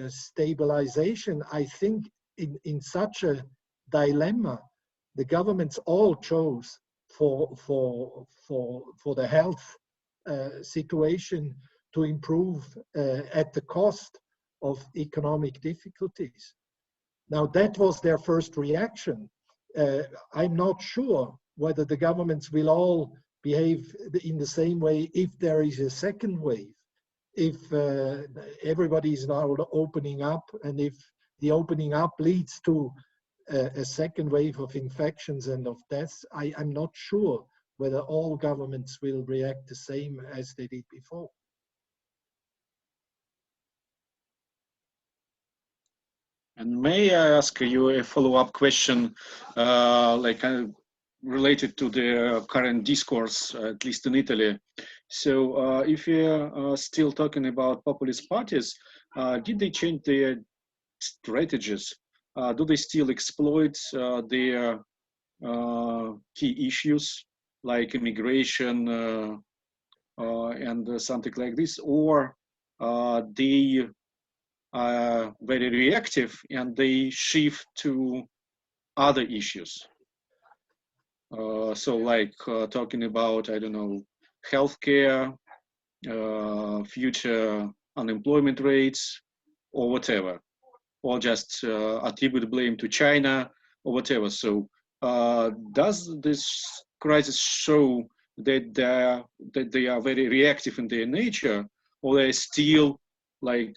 stabilization, I think in such a dilemma, the governments all chose for the health situation to improve at the cost of economic difficulties. Now, that was their first reaction. I'm not sure whether the governments will all behave in the same way if there is a second wave, if everybody is now opening up, and if the opening up leads to a second wave of infections and of deaths. I'm not sure whether all governments will react the same as they did before. And may I ask you a follow-up question, related to the current discourse, at least in Italy? So if you're still talking about populist parties, did they change their strategies? Do they still exploit their key issues like immigration and something like this, or they are very reactive and they shift to other issues. So like talking about, I don't know, healthcare, future unemployment rates, or whatever, or just attribute blame to China or whatever. So does this crisis show that they are very reactive in their nature, or they still like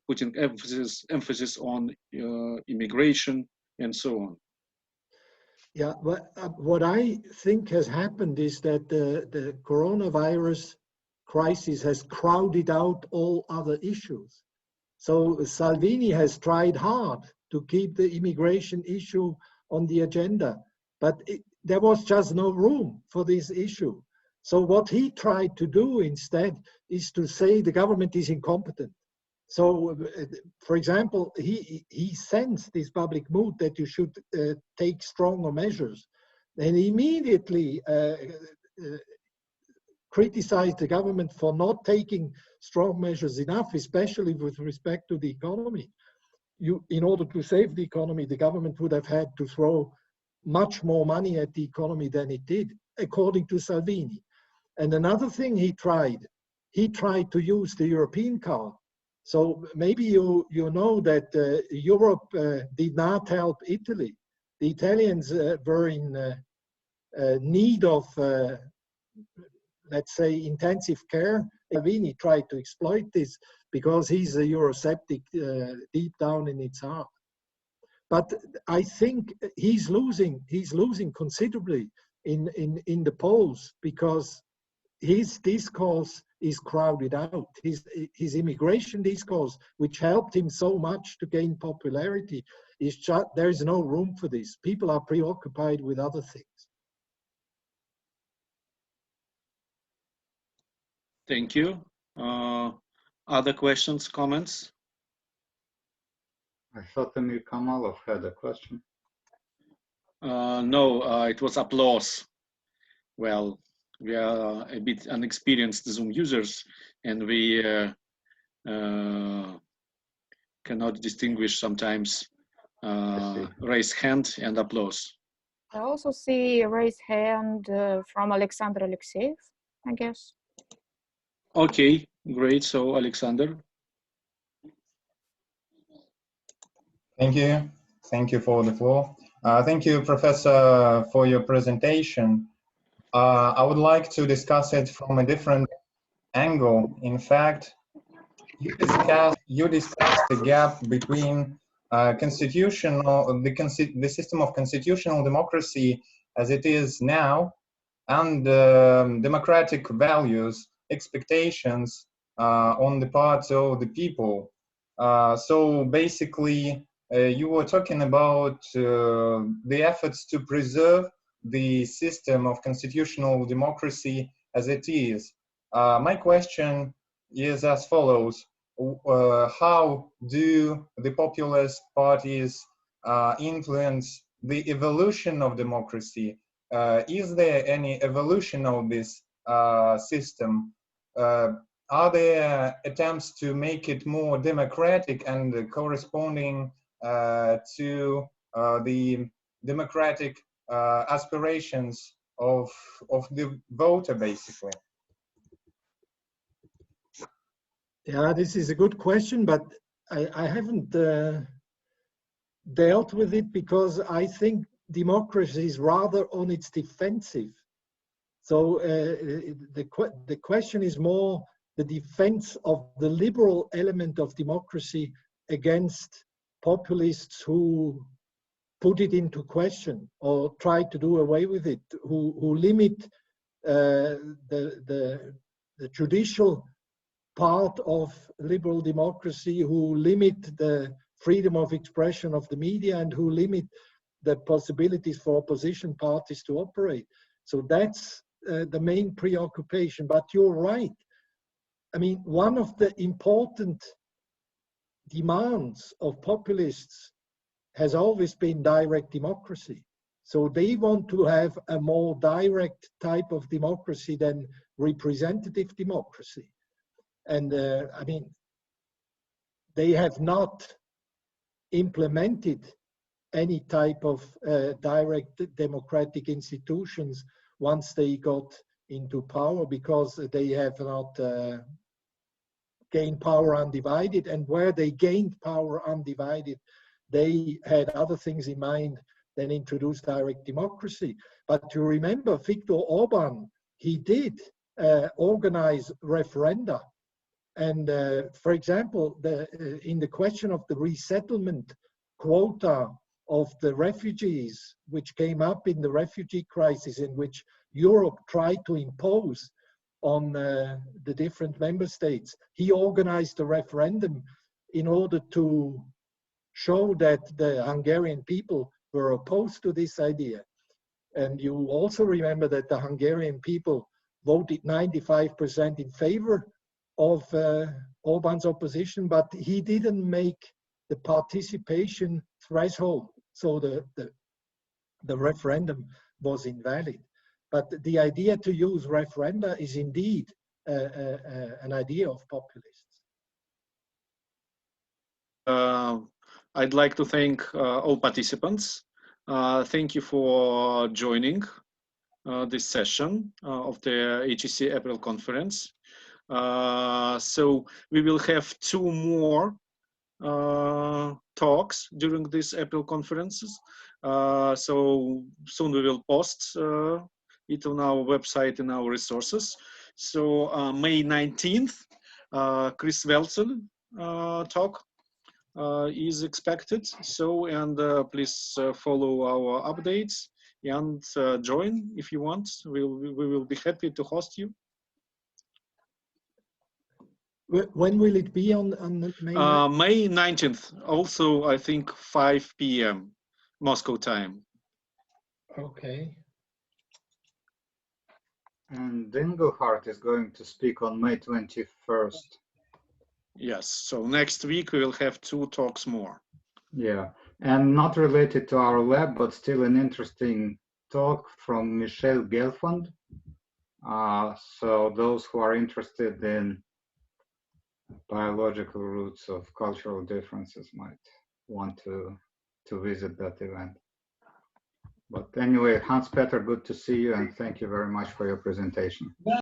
putting emphasis on immigration and so on? Yeah, what I think has happened is that the coronavirus crisis has crowded out all other issues. So Salvini has tried hard to keep the immigration issue on the agenda, but there was just no room for this issue. So what he tried to do instead is to say the government is incompetent. So, for example, he sensed this public mood that you should take stronger measures, and immediately criticized the government for not taking strong measures enough, especially with respect to the economy. In order to save the economy, the government would have had to throw much more money at the economy than it did, according to Salvini. And another thing he tried to use the European card. So maybe you know that Europe did not help Italy. The Italians were in need of, let's say, intensive care. Salvini tried to exploit this because he's a Eurosceptic deep down in its heart. But I think he's losing considerably in the polls because his discourse is crowded out. His immigration discourse, which helped him so much to gain popularity, is just, there is no room for this. People are preoccupied with other things. Thank you. Other questions, comments? I thought Amir Kamalov had a question. No, it was applause. Well, we are a bit inexperienced Zoom users, and we cannot distinguish sometimes raise hand and applause. I also see a raised hand from Alexander Alexeyev, I guess. Okay, great. So, Alexander. Thank you. Thank you for the floor. Thank you, Professor, for your presentation. I would like to discuss it from a different angle. In fact, you discussed the gap between the system of constitutional democracy as it is now and democratic values, expectations on the part of the people. So basically, you were talking about the efforts to preserve the system of constitutional democracy as it is. My question is as follows. How do the populist parties influence the evolution of democracy? Is there any evolution of this system? Are there attempts to make it more democratic and corresponding to the democratic aspirations of the voter, basically? Yeah, this is a good question, but I haven't dealt with it because I think democracy is rather on its defensive. So the question is more the defense of the liberal element of democracy against populists who put it into question or try to do away with it, who limit the judicial part of liberal democracy, who limit the freedom of expression of the media, and who limit the possibilities for opposition parties to operate. So that's the main preoccupation. But you're right. I mean, one of the important demands of populists has always been direct democracy. So they want to have a more direct type of democracy than representative democracy. And I mean, they have not implemented any type of direct democratic institutions once they got into power, because they have not gained power undivided. And where they gained power undivided, they had other things in mind than introduce direct democracy. But to remember, Viktor Orban, he did organize referenda. And for example, in the question of the resettlement quota of the refugees, which came up in the refugee crisis, in which Europe tried to impose on the different member states, he organized a referendum in order to show that the Hungarian people were opposed to this idea. And you also remember that the Hungarian people voted 95% in favor of Orban's opposition, but he didn't make the participation threshold, so the referendum was invalid. But the idea to use referenda is indeed an idea of populists. I'd like to thank all participants. Thank you for joining this session of the HEC April conference. So we will have 2 more talks during these April conferences. So soon we will post it on our website and our resources. So May 19th, Chris Welzel talk is expected. So, and please follow our updates and join if you want. We will be happy to host you. When will it be on May 19th? May 19th, also I think 5 p.m. Moscow time. Okay. And Engelhardt is going to speak on May 21st. Yes, so next week we will have 2 talks more. Yeah, and not related to our lab, but still an interesting talk from Michel Gelfand. So those who are interested in biological roots of cultural differences might want to visit that event. But anyway, Hanspeter, good to see you, and thank you very much for your presentation.